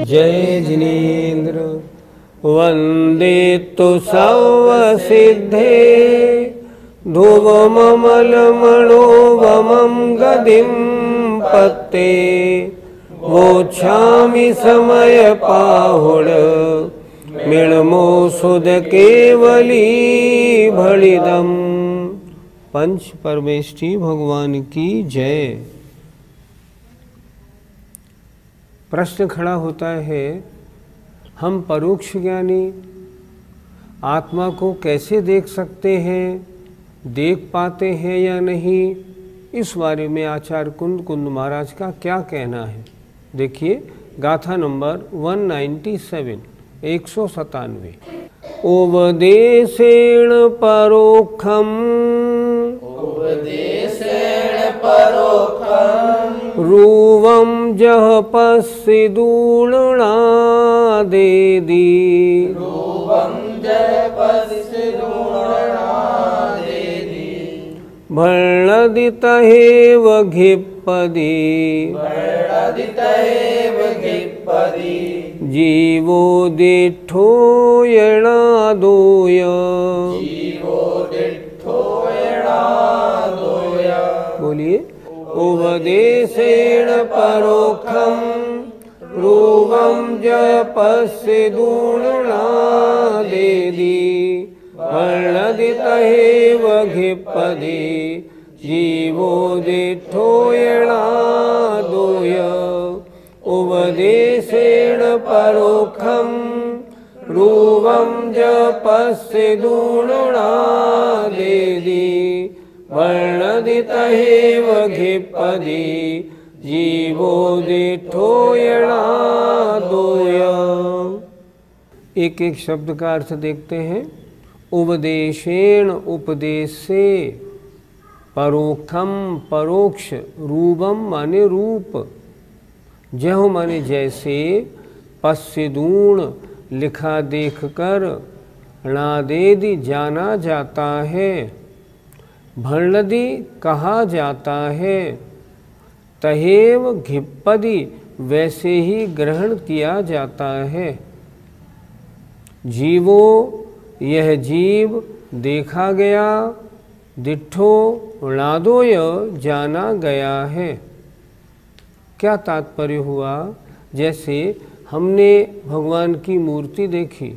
जय जिनेन्द्र वंदे तु सर्वसिद्धे ध्रुवममलमणोवमं गदिं पत्ते वोच्छामि समयपाहुड मिणमोषुध केवली भलिदम। पंच परमेष्ठी भगवान की जय। प्रश्न खड़ा होता है, हम परोक्ष ज्ञानी आत्मा को कैसे देख सकते हैं, देख पाते हैं या नहीं? इस बारे में आचार्य कुंद महाराज का क्या कहना है? देखिए गाथा नंबर 197 197। उपदेशेण परोक्षम रूवं जह पश्चिदूर्णादेदि भर्णदितहेव घिप्पदि जीवो दिठो यणादोय। बोलिए। उपदेशेण परोक्षम रूपं जपस्यदूर्णादेदि वर्णदितहेव घिप्पदि जीवो दिठो यणादोय। उपदेशेण परोक्षम रूपं जपस्यदूर्णादेदि वर्णदितहेव घिप्पदि जीवो दिठो यणादोय। एक एक शब्द का अर्थ देखते हैं। उपदेशेण उपदेश से, परोक्षम परोक्ष, रूपम माने रूप, जह माने जैसे, पश्चिदूर्ण लिखा देखकर, णादेदि जाना जाता है, भर्णदि कहा जाता है, तहेव घिप्पदि वैसे ही ग्रहण किया जाता है। जीवो यह जीव देखा गया, दिठो णादोय जाना गया है। क्या तात्पर्य हुआ? जैसे हमने भगवान की मूर्ति देखी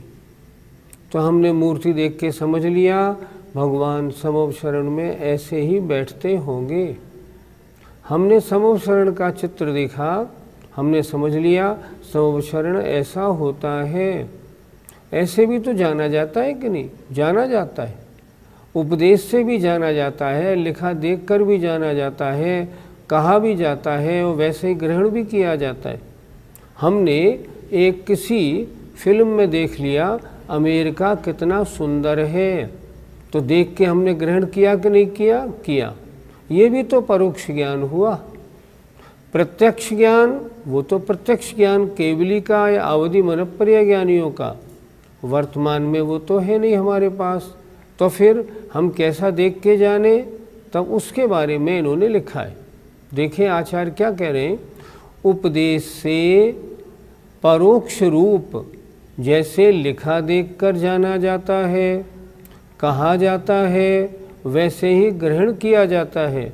तो हमने मूर्ति देख के समझ लिया भगवान समव शरण में ऐसे ही बैठते होंगे। हमने समव शरण का चित्र देखा, हमने समझ लिया समव शरण ऐसा होता है। ऐसे भी तो जाना जाता है कि नहीं? जाना जाता है। उपदेश से भी जाना जाता है, लिखा देखकर भी जाना जाता है, कहा भी जाता है और वैसे ही ग्रहण भी किया जाता है। हमने एक किसी फिल्म में देख लिया अमेरिका कितना सुंदर है, तो देख के हमने ग्रहण किया कि नहीं किया? किया। ये भी तो परोक्ष ज्ञान हुआ। प्रत्यक्ष ज्ञान, वो तो प्रत्यक्ष ज्ञान केवली का या अवधि मनप्रिय ज्ञानियों का, वर्तमान में वो तो है नहीं हमारे पास। तो फिर हम कैसा देख के जाने? तब उसके बारे में इन्होंने लिखा है। देखें आचार्य क्या कह रहे हैं। उपदेश से परोक्ष रूप जैसे लिखा देखकर जाना जाता है, कहा जाता है, वैसे ही ग्रहण किया जाता है।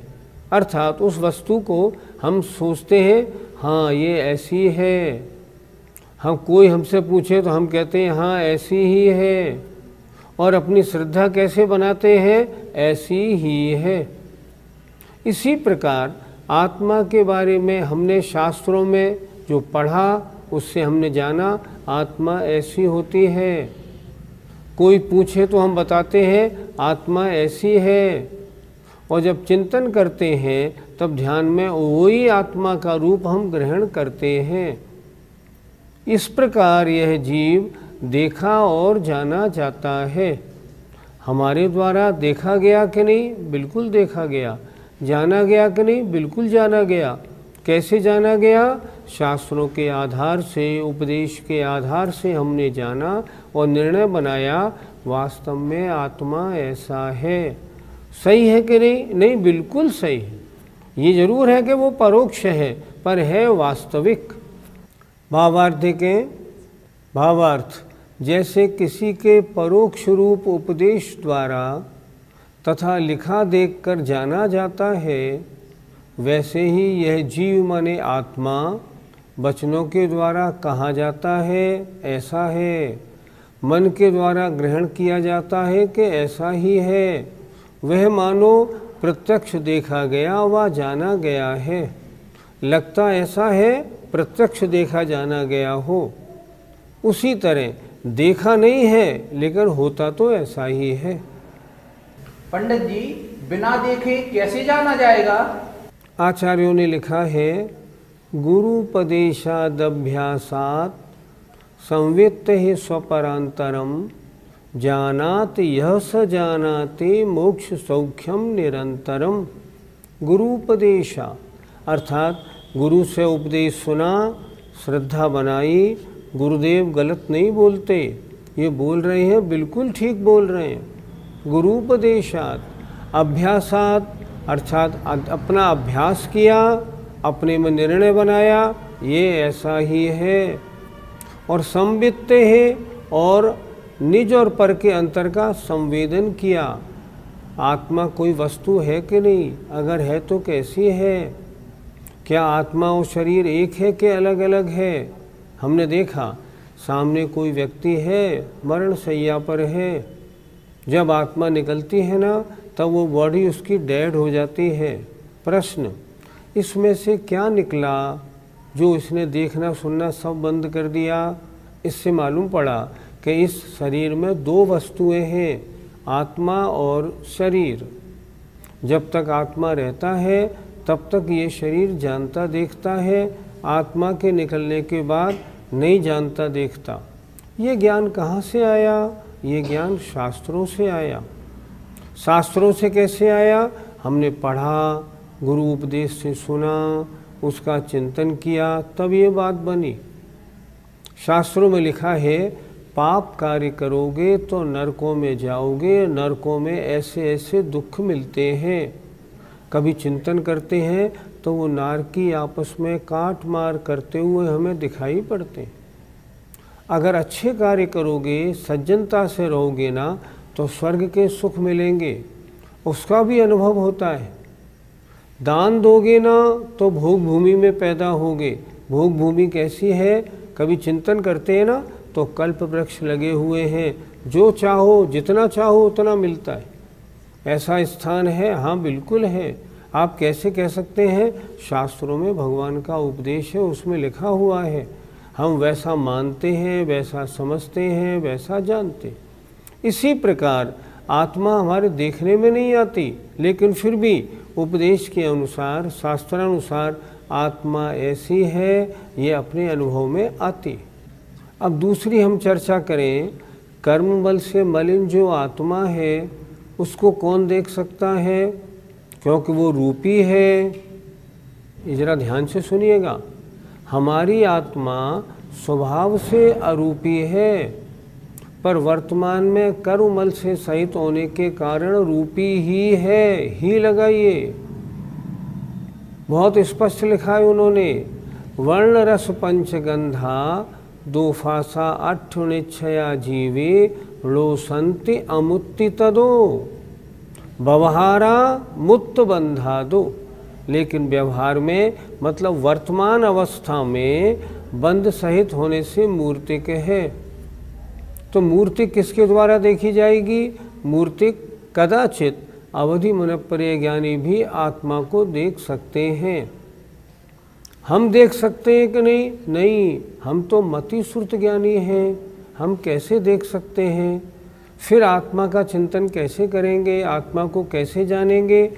अर्थात उस वस्तु को हम सोचते हैं हाँ ये ऐसी है, हम कोई हमसे पूछे तो हम कहते हैं हाँ ऐसी ही है, और अपनी श्रद्धा कैसे बनाते हैं? ऐसी ही है। इसी प्रकार आत्मा के बारे में हमने शास्त्रों में जो पढ़ा उससे हमने जाना आत्मा ऐसी होती है। कोई पूछे तो हम बताते हैं आत्मा ऐसी है, और जब चिंतन करते हैं तब ध्यान में वही आत्मा का रूप हम ग्रहण करते हैं। इस प्रकार यह जीव देखा और जाना जाता है। हमारे द्वारा देखा गया कि नहीं? बिल्कुल देखा गया। जाना गया कि नहीं? बिल्कुल जाना गया। कैसे जाना गया? शास्त्रों के आधार से, उपदेश के आधार से हमने जाना और निर्णय बनाया वास्तव में आत्मा ऐसा है। सही है कि नहीं? नहीं, बिल्कुल सही है। ये जरूर है कि वो परोक्ष है, पर है वास्तविक। भावार्थ देखें। भावार्थ, जैसे किसी के परोक्ष रूप उपदेश द्वारा तथा लिखा देखकर जाना जाता है, वैसे ही यह जीव माने आत्मा वचनों के द्वारा कहा जाता है ऐसा है, मन के द्वारा ग्रहण किया जाता है कि ऐसा ही है। वह मानो प्रत्यक्ष देखा गया व जाना गया है। लगता ऐसा है प्रत्यक्ष देखा जाना गया हो। उसी तरह देखा नहीं है लेकिन होता तो ऐसा ही है। पंडित जी, बिना देखे कैसे जाना जाएगा? आचार्यों ने लिखा है, गुरुपदेशादभ्यासात् संवित्त ही स्वपरांतरम जानात यह स जानाते मोक्ष सौख्यम निरंतरम। गुरुपदेशा अर्थात गुरु से उपदेश सुना, श्रद्धा बनाई। गुरुदेव गलत नहीं बोलते, ये बोल रहे हैं बिल्कुल ठीक बोल रहे हैं। गुरुपदेशात अभ्यासात अर्थात अपना अभ्यास किया, अपने में निर्णय बनाया ये ऐसा ही है। और संवित्ते है और निज और पर के अंतर का संवेदन किया। आत्मा कोई वस्तु है कि नहीं? अगर है तो कैसी है? क्या आत्मा और शरीर एक है कि अलग अलग है? हमने देखा सामने कोई व्यक्ति है, मरण शैया पर है। जब आत्मा निकलती है ना, तब वो बॉडी उसकी डेड हो जाती है। प्रश्न, इसमें से क्या निकला जो इसने देखना सुनना सब बंद कर दिया? इससे मालूम पड़ा कि इस शरीर में दो वस्तुएं हैं, आत्मा और शरीर। जब तक आत्मा रहता है तब तक ये शरीर जानता देखता है, आत्मा के निकलने के बाद नहीं जानता देखता। ये ज्ञान कहाँ से आया? ये ज्ञान शास्त्रों से आया। शास्त्रों से कैसे आया? हमने पढ़ा, गुरु उपदेश से सुना, उसका चिंतन किया, तब ये बात बनी। शास्त्रों में लिखा है, पाप कार्य करोगे तो नरकों में जाओगे, नरकों में ऐसे ऐसे दुख मिलते हैं। कभी चिंतन करते हैं तो वो नारकी आपस में काट मार करते हुए हमें दिखाई पड़ते हैं। अगर अच्छे कार्य करोगे, सज्जनता से रहोगे ना, तो स्वर्ग के सुख मिलेंगे, उसका भी अनुभव होता है। दान दोगे ना तो भोग भूमि में पैदा होगे। भोग भूमि कैसी है? कभी चिंतन करते हैं ना तो कल्प वृक्ष लगे हुए हैं, जो चाहो जितना चाहो उतना मिलता है। ऐसा स्थान है? हाँ बिल्कुल है। आप कैसे कह सकते हैं? शास्त्रों में भगवान का उपदेश है, उसमें लिखा हुआ है। हम वैसा मानते हैं, वैसा समझते हैं, वैसा जानते हैं। इसी प्रकार आत्मा हमारे देखने में नहीं आती, लेकिन फिर भी उपदेश के अनुसार, शास्त्रानुसार आत्मा ऐसी है, ये अपने अनुभव में आती। अब दूसरी हम चर्चा करें, कर्म बल से मलिन जो आत्मा है उसको कौन देख सकता है? क्योंकि वो रूपी है। जरा ध्यान से सुनिएगा, हमारी आत्मा स्वभाव से अरूपी है, पर वर्तमान में कर्ममल से सहित होने के कारण रूपी ही है। ही लगाइए, बहुत स्पष्ट लिखा है उन्होंने। वर्ण रस पंचगंधा दो फासा अठ्ठुनिच्छया जीवे लोसंति अमुत्ति तदो व्यवहारा मुक्त बंधा दो। लेकिन व्यवहार में मतलब वर्तमान अवस्था में बंध सहित होने से मूर्तिक है। तो मूर्ति किसके द्वारा देखी जाएगी? मूर्ति कदाचित अवधि मनप्रिय ज्ञानी भी आत्मा को देख सकते हैं। हम देख सकते हैं कि नहीं? नहीं, हम तो मति श्रुत ज्ञानी हैं, हम कैसे देख सकते हैं? फिर आत्मा का चिंतन कैसे करेंगे? आत्मा को कैसे जानेंगे?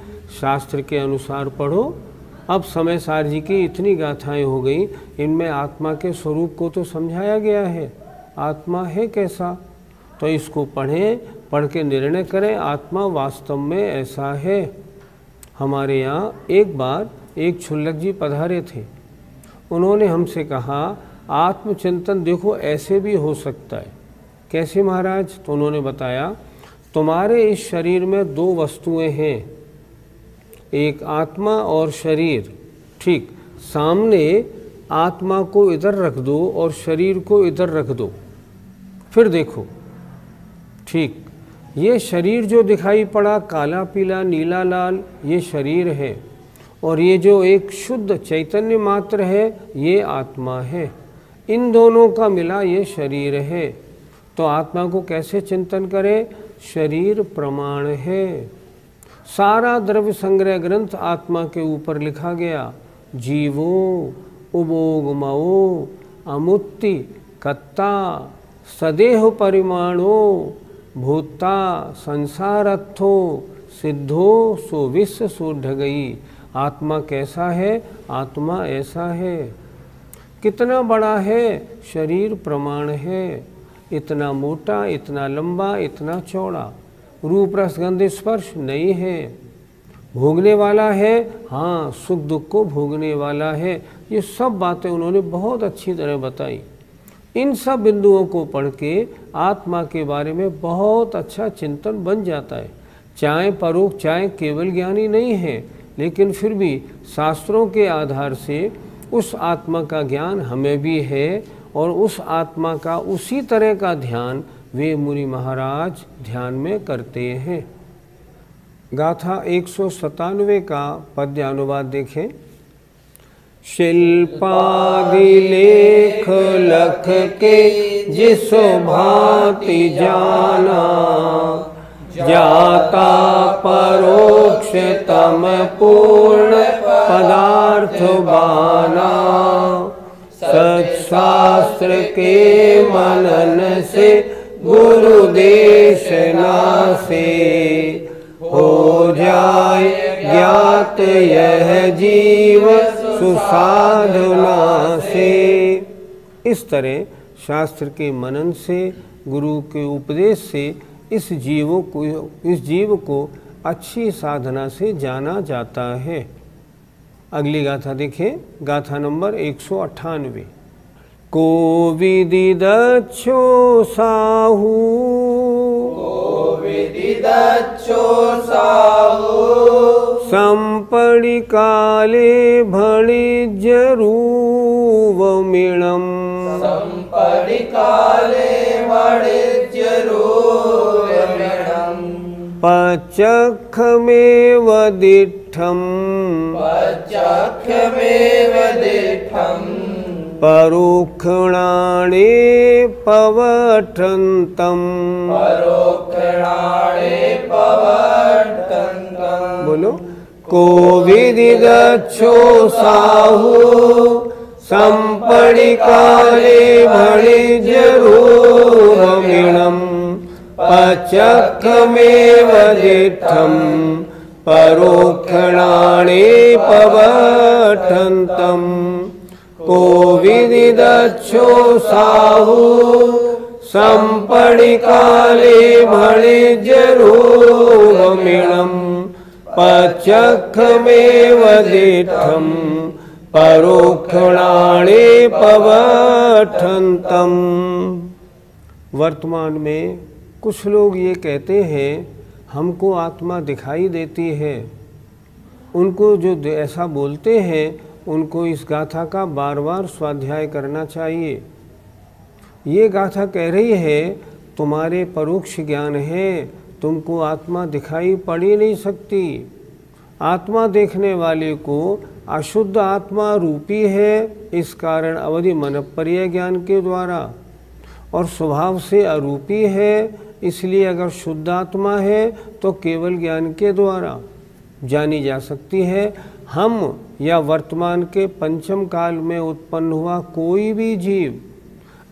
शास्त्र के अनुसार पढ़ो, अब समय सार जी की इतनी गाथाएं हो गई, इनमें आत्मा के स्वरूप को तो समझाया गया है, आत्मा है कैसा, तो इसको पढ़ें, पढ़ के निर्णय करें आत्मा वास्तव में ऐसा है। हमारे यहाँ एक बार एक छुल्लक जी पधारे थे, उन्होंने हमसे कहा आत्मचिंतन देखो ऐसे भी हो सकता है। कैसे महाराज? तो उन्होंने बताया तुम्हारे इस शरीर में दो वस्तुएं हैं, एक आत्मा और शरीर। ठीक, सामने आत्मा को इधर रख दो और शरीर को इधर रख दो, फिर देखो। ठीक, ये शरीर जो दिखाई पड़ा काला पीला नीला लाल, ये शरीर है, और ये जो एक शुद्ध चैतन्य मात्र है ये आत्मा है। इन दोनों का मिला ये शरीर है। तो आत्मा को कैसे चिंतन करें? शरीर प्रमाण है। सारा द्रव्य संग्रह ग्रंथ आत्मा के ऊपर लिखा गया। जीवो उबोगमो अमुत्ति कत्ता सदेह परिमाणो भूता संसारत्थो सिद्धो सो विश्व सो ढगई। आत्मा कैसा है? आत्मा ऐसा है। कितना बड़ा है? शरीर प्रमाण है। इतना मोटा, इतना लंबा, इतना चौड़ा। रूप रस गंध स्पर्श नहीं है। भोगने वाला है, हाँ, सुख दुख को भोगने वाला है। ये सब बातें उन्होंने बहुत अच्छी तरह बताई। इन सब बिंदुओं को पढ़ के आत्मा के बारे में बहुत अच्छा चिंतन बन जाता है। चाहे परोक्ष, चाहे केवल ज्ञानी नहीं है, लेकिन फिर भी शास्त्रों के आधार से उस आत्मा का ज्ञान हमें भी है, और उस आत्मा का उसी तरह का ध्यान वे मुनि महाराज ध्यान में करते हैं। गाथा 197 का पद्य अनुवाद देखें। शिल्पादि लेख लख के जिस भांति जाना, जाता परोक्ष तम पूर्ण पदार्थ बाना। सत्शास्त्र के मनन से गुरु देशना से, हो जाए ज्ञात यह जीव सुसाधना से। इस तरह शास्त्र के मनन से, गुरु के उपदेश से इस जीव को अच्छी साधना से जाना जाता है। अगली गाथा देखें, गाथा नंबर 198। को विदिदच्छो साहू, को विदिदच्छो साहू, संपड़ि काले भणिज्यरूवमिणम्। संपड़ि काले भणिज्यरूवमिणम्। पचक्षमेव दिठम्, पचक्षमेव दिठम्। परोक्षणाणे पवठन्तम्, परोक्षणाणे पवठन्तम्। बोलो। को विदिदच्छो साहू, संपड़ि काले भणिज्यरूवमिणम्। पचक्षमेव दिठम्, परोक्षणाणे पवठन्तम्। को विदिदच्छो साहू, संपड़ि काले भणिज्यरूवमिणम्। पचक्षमेव दिठम्, परोक्षणाणे पवठन्तम्। वर्तमान में कुछ लोग ये कहते हैं हमको आत्मा दिखाई देती है। उनको जो ऐसा बोलते हैं उनको इस गाथा का बार बार स्वाध्याय करना चाहिए। ये गाथा कह रही है तुम्हारे परोक्ष ज्ञान है, तुमको आत्मा दिखाई पड़ ही नहीं सकती। आत्मा देखने वाले को अशुद्ध आत्मा रूपी है, इस कारण अवधि मनःपर्यय ज्ञान के द्वारा, और स्वभाव से अरूपी है, इसलिए अगर शुद्ध आत्मा है तो केवल ज्ञान के द्वारा जानी जा सकती है। हम या वर्तमान के पंचम काल में उत्पन्न हुआ कोई भी जीव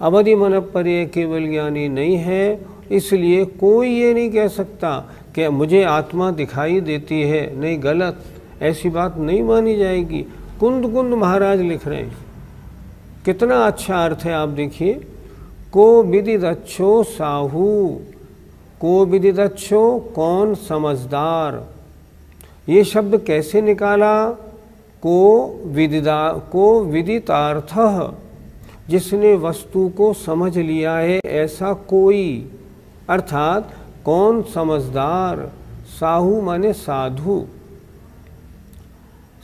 अवधि मनःपर्यय केवल ज्ञानी नहीं है, इसलिए कोई ये नहीं कह सकता कि मुझे आत्मा दिखाई देती है। नहीं, गलत। ऐसी बात नहीं मानी जाएगी। कुंद कुंद महाराज लिख रहे हैं, कितना अच्छा अर्थ है आप देखिए। को विदिदच्छो साहू, को विदिदच्छो कौन समझदार, ये शब्द कैसे निकाला? को विदितार्थः, जिसने वस्तु को समझ लिया है ऐसा कोई, अर्थात कौन समझदार। साहू माने साधु।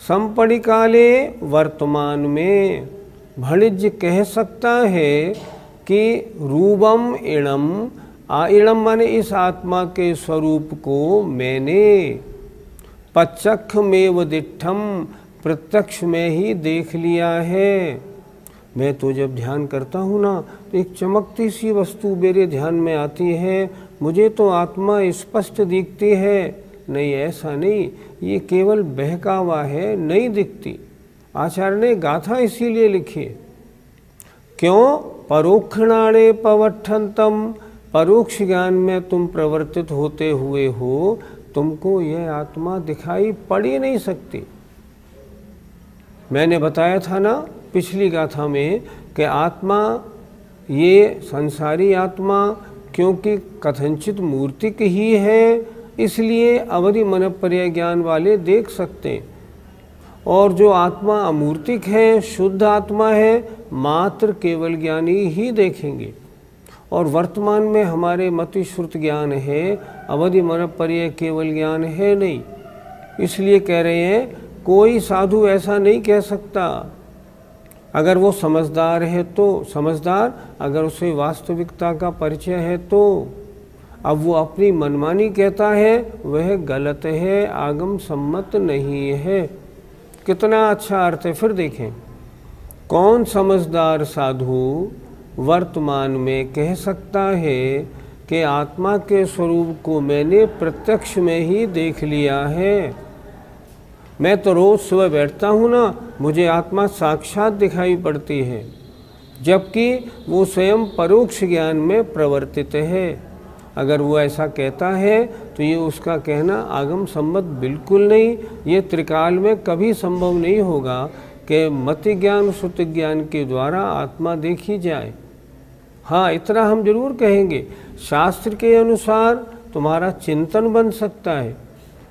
संपणिकाले वर्तमान में भणिज्य कह सकता है कि रूपम इणम, इणम माने इस आत्मा के स्वरूप को मैंने, पच्चखमेव दिट्ठम, प्रत्यक्ष में ही देख लिया है। मैं तो जब ध्यान करता हूँ ना तो एक चमकती सी वस्तु मेरे ध्यान में आती है, मुझे तो आत्मा स्पष्ट दिखती है। नहीं, ऐसा नहीं, ये केवल बहकावा है, नहीं दिखती। आचार्य ने गाथा इसीलिए लिखी है। क्यों? परोक्षणाणे पवठंतम, परोक्ष ज्ञान में तुम प्रवर्तित होते हुए हो, तुमको यह आत्मा दिखाई पड़ ही नहीं सकती। मैंने बताया था ना पिछली गाथा में कि आत्मा, ये संसारी आत्मा क्योंकि कथनचित मूर्तिक ही है, इसलिए अवधि मनपर्य ज्ञान वाले देख सकते हैं। और जो आत्मा अमूर्तिक है, शुद्ध आत्मा है, मात्र केवल ज्ञानी ही देखेंगे। और वर्तमान में हमारे मति श्रुत ज्ञान है, अवधि मनपर्य केवल ज्ञान है नहीं। इसलिए कह रहे हैं कोई साधु ऐसा नहीं कह सकता। अगर वो समझदार है तो समझदार, अगर उसे वास्तविकता का परिचय है तो। अब वो अपनी मनमानी कहता है, वह गलत है, आगम सम्मत नहीं है। कितना अच्छा अर्थ है। फिर देखें, कौन समझदार साधु वर्तमान में कह सकता है कि आत्मा के स्वरूप को मैंने प्रत्यक्ष में ही देख लिया है। मैं तो रोज़ सुबह बैठता हूँ ना, मुझे आत्मा साक्षात दिखाई पड़ती है, जबकि वो स्वयं परोक्ष ज्ञान में प्रवर्तित है। अगर वो ऐसा कहता है तो ये उसका कहना आगम सम्मत बिल्कुल नहीं। ये त्रिकाल में कभी संभव नहीं होगा कि मति ज्ञान श्रुति ज्ञान के द्वारा आत्मा देखी जाए। हाँ, इतना हम जरूर कहेंगे, शास्त्र के अनुसार तुम्हारा चिंतन बन सकता है,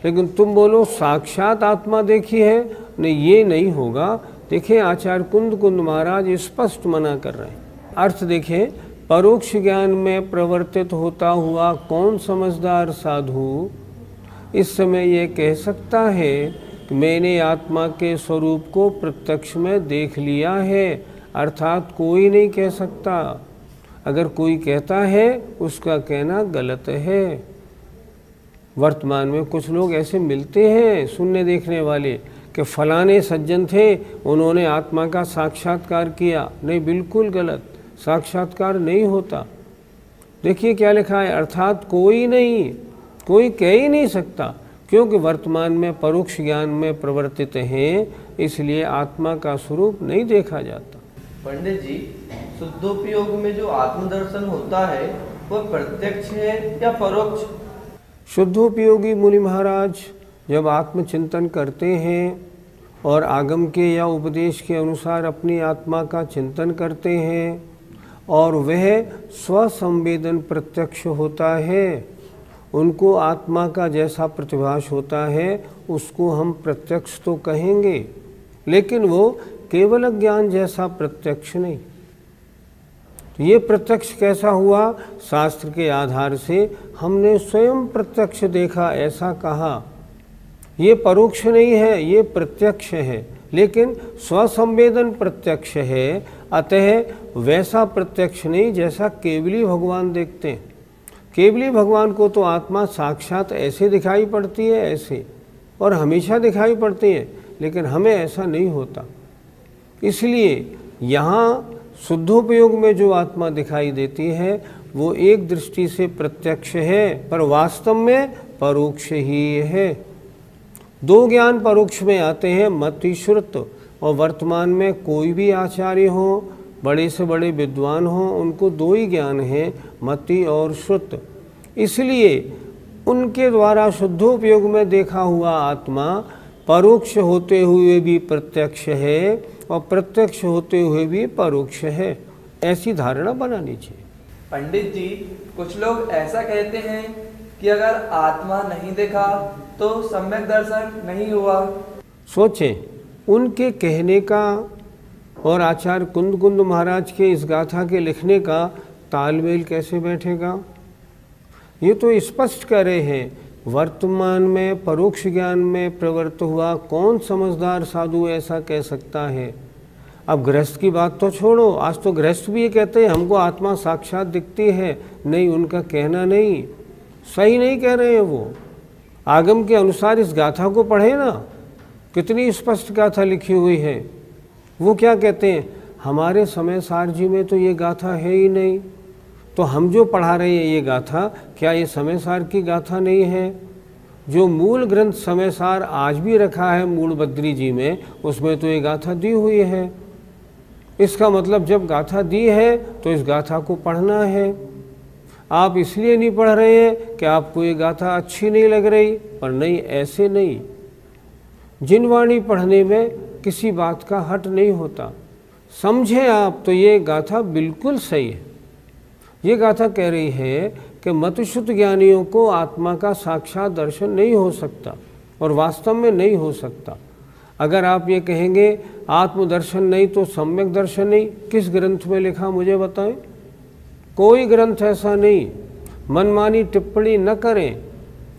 लेकिन तुम बोलो साक्षात आत्मा देखी है, नहीं, ये नहीं होगा। देखिए आचार्य कुंद कुंद महाराज स्पष्ट मना कर रहे हैं। अर्थ देखें, परोक्ष ज्ञान में प्रवर्तित होता हुआ कौन समझदार साधु इस समय ये कह सकता है कि मैंने आत्मा के स्वरूप को प्रत्यक्ष में देख लिया है। अर्थात कोई नहीं कह सकता। अगर कोई कहता है उसका कहना गलत है। वर्तमान में कुछ लोग ऐसे मिलते हैं सुनने देखने वाले कि फलाने सज्जन थे, उन्होंने आत्मा का साक्षात्कार किया। नहीं, बिल्कुल गलत, साक्षात्कार नहीं होता। देखिए क्या लिखा है, अर्थात कोई नहीं, कोई कह ही नहीं सकता, क्योंकि वर्तमान में परोक्ष ज्ञान में प्रवर्तित हैं, इसलिए आत्मा का स्वरूप नहीं देखा जाता। पंडित जी, शुद्धोपयोग में जो आत्मदर्शन होता है वह प्रत्यक्ष है या परोक्ष? शुद्धोपयोगी मुनि महाराज जब आत्मचिंतन करते हैं और आगम के या उपदेश के अनुसार अपनी आत्मा का चिंतन करते हैं और वह स्वसंवेदन प्रत्यक्ष होता है, उनको आत्मा का जैसा प्रतिभास होता है उसको हम प्रत्यक्ष तो कहेंगे, लेकिन वो केवल ज्ञान जैसा प्रत्यक्ष नहीं। ये प्रत्यक्ष कैसा हुआ? शास्त्र के आधार से हमने स्वयं प्रत्यक्ष देखा ऐसा कहा। ये परोक्ष नहीं है, ये प्रत्यक्ष है, लेकिन स्वसंवेदन प्रत्यक्ष है। अतः वैसा प्रत्यक्ष नहीं जैसा केवली भगवान देखते हैं। केवली भगवान को तो आत्मा साक्षात ऐसे दिखाई पड़ती है, ऐसे, और हमेशा दिखाई पड़ती है, लेकिन हमें ऐसा नहीं होता। इसलिए यहाँ शुद्धोपयोग में जो आत्मा दिखाई देती है वो एक दृष्टि से प्रत्यक्ष है, पर वास्तव में परोक्ष ही है। दो ज्ञान परोक्ष में आते हैं, मति श्रुत, और वर्तमान में कोई भी आचार्य हो, बड़े से बड़े विद्वान हो, उनको दो ही ज्ञान है, मति और श्रुत। इसलिए उनके द्वारा शुद्धोपयोग में देखा हुआ आत्मा परोक्ष होते हुए भी प्रत्यक्ष है और प्रत्यक्ष होते हुए भी परोक्ष है, ऐसी धारणा बनानी चाहिए। पंडित जी, कुछ लोग ऐसा कहते हैं कि अगर आत्मा नहीं देखा तो सम्यक दर्शन नहीं हुआ। सोचें, उनके कहने का और आचार्य कुंद महाराज के इस गाथा के लिखने का तालमेल कैसे बैठेगा? ये तो स्पष्ट कह रहे हैं, वर्तमान में परोक्ष ज्ञान में प्रवृत्त हुआ कौन समझदार साधु ऐसा कह सकता है? अब गृहस्थ की बात तो छोड़ो, आज तो गृहस्थ भी ये कहते हैं हमको आत्मा साक्षात दिखती है। नहीं, उनका कहना नहीं, सही नहीं कह रहे हैं वो। आगम के अनुसार इस गाथा को पढ़े ना, कितनी स्पष्ट गाथा लिखी हुई है। वो क्या कहते हैं, हमारे समय सार जी में तो ये गाथा है ही नहीं, तो हम जो पढ़ा रहे हैं ये गाथा, क्या ये समय सार की गाथा नहीं है? जो मूल ग्रंथ समय सार आज भी रखा है मूल बद्री जी में, उसमें तो ये गाथा दी हुई है। इसका मतलब जब गाथा दी है तो इस गाथा को पढ़ना है। आप इसलिए नहीं पढ़ रहे हैं कि आपको ये गाथा अच्छी नहीं लग रही, पर नहीं, ऐसे नहीं। जिनवाणी पढ़ने में किसी बात का हट नहीं होता। समझे आप तो ये गाथा बिल्कुल सही है। ये गाथा कह रही है कि मतशुद्ध ज्ञानियों को आत्मा का साक्षात दर्शन नहीं हो सकता और वास्तव में नहीं हो सकता। अगर आप ये कहेंगे आत्मदर्शन नहीं तो सम्यक दर्शन नहीं, किस ग्रंथ में लिखा मुझे बताएं? कोई ग्रंथ ऐसा नहीं। मनमानी टिप्पणी न करें,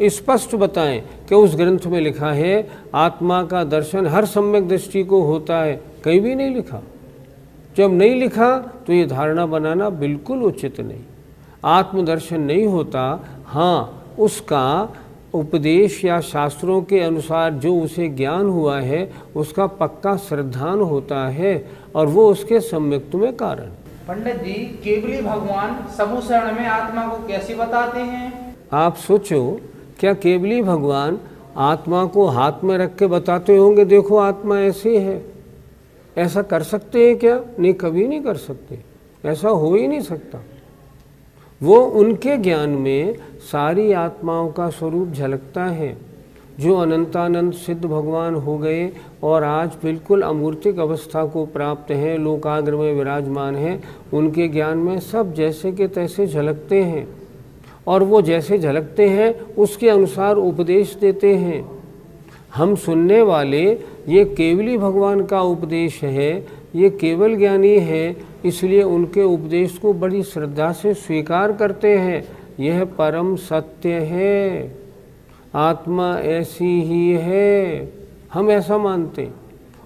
स्पष्ट बताएं कि उस ग्रंथ में लिखा है आत्मा का दर्शन हर सम्यक दृष्टि को होता है, कहीं भी नहीं लिखा। जब नहीं लिखा तो ये धारणा बनाना बिल्कुल उचित नहीं। आत्मदर्शन नहीं होता, हाँ, उसका उपदेश या शास्त्रों के अनुसार जो उसे ज्ञान हुआ है उसका पक्का श्रद्धान होता है और वो उसके सम्यक्त्व में कारण। पंडित जी, केवली भगवान समूह शरण में आत्मा को कैसे बताते हैं? आप सोचो, क्या केवली भगवान आत्मा को हाथ में रख के बताते होंगे देखो आत्मा ऐसी है? ऐसा कर सकते हैं क्या? नहीं, कभी नहीं कर सकते, ऐसा हो ही नहीं सकता। वो उनके ज्ञान में सारी आत्माओं का स्वरूप झलकता है। जो अनंतानंद सिद्ध भगवान हो गए और आज बिल्कुल अमूर्तिक अवस्था को प्राप्त हैं, लोकाग्र में विराजमान हैं, उनके ज्ञान में सब जैसे के तैसे झलकते हैं और वो जैसे झलकते हैं उसके अनुसार उपदेश देते हैं। हम सुनने वाले ये केवली भगवान का उपदेश है, ये केवल ज्ञानी है, इसलिए उनके उपदेश को बड़ी श्रद्धा से स्वीकार करते हैं। यह परम सत्य है, आत्मा ऐसी ही है, हम ऐसा मानते हैं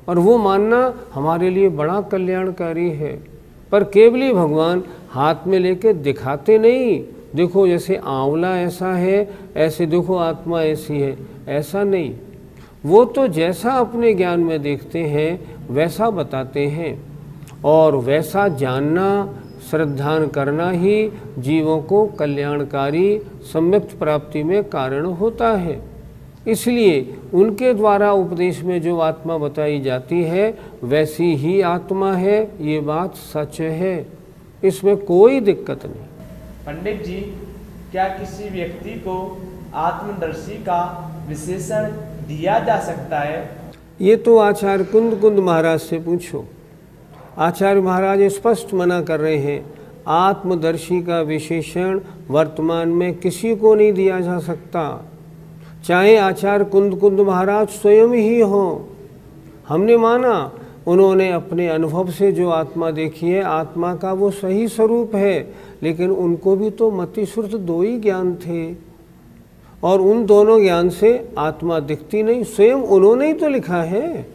और वो मानना हमारे लिए बड़ा कल्याणकारी है। पर केवली भगवान हाथ में लेके दिखाते नहीं, देखो जैसे आंवला ऐसा है, ऐसे देखो आत्मा ऐसी है, ऐसा नहीं। वो तो जैसा अपने ज्ञान में देखते हैं वैसा बताते हैं और वैसा जानना, श्रद्धान करना ही जीवों को कल्याणकारी सम्यक प्राप्ति में कारण होता है। इसलिए उनके द्वारा उपदेश में जो आत्मा बताई जाती है वैसी ही आत्मा है, ये बात सच है, इसमें कोई दिक्कत नहीं। पंडित जी, क्या किसी व्यक्ति को आत्मदर्शी का विशेषण दिया जा सकता है? ये तो आचार्य कुंद महाराज से पूछो। आचार्य महाराज स्पष्ट मना कर रहे हैं, आत्मदर्शी का विशेषण वर्तमान में किसी को नहीं दिया जा सकता, चाहे आचार्य कुंद महाराज स्वयं ही हो। हमने माना उन्होंने अपने अनुभव से जो आत्मा देखी है, आत्मा का वो सही स्वरूप है, लेकिन उनको भी तो मतिश्रुत दो ही ज्ञान थे और उन दोनों ज्ञान से आत्मा दिखती नहीं। स्वयं उन्होंने ही तो लिखा है।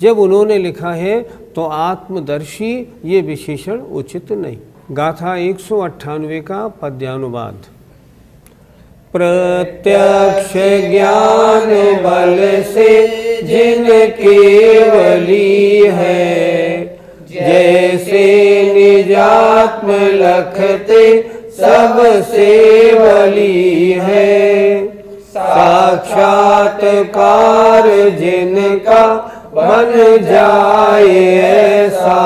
जब उन्होंने लिखा है तो आत्मदर्शी ये विशेषण उचित नहीं। गाथा 198 का पद्यानुवाद। प्रत्यक्ष ज्ञान बल से जिन केवली है, जैसे निजात्म लखते सबसे बली है। साक्षात्कार जिनका बन जाए ऐसा,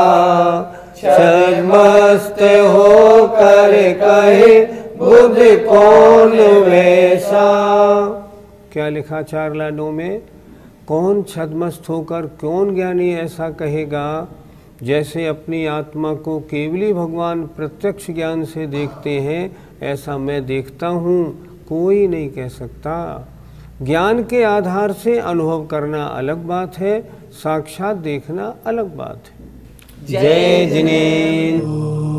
छद्मस्त हो कर कहे बुद्ध कौन वैसा। क्या लिखा 4 लाइनों में? कौन छद्मस्त होकर कौन ज्ञानी ऐसा कहेगा, जैसे अपनी आत्मा को केवली भगवान प्रत्यक्ष ज्ञान से देखते हैं, ऐसा मैं देखता हूँ, कोई नहीं कह सकता। ज्ञान के आधार से अनुभव करना अलग बात है, साक्षात देखना अलग बात है। जय जिनेन्द्र।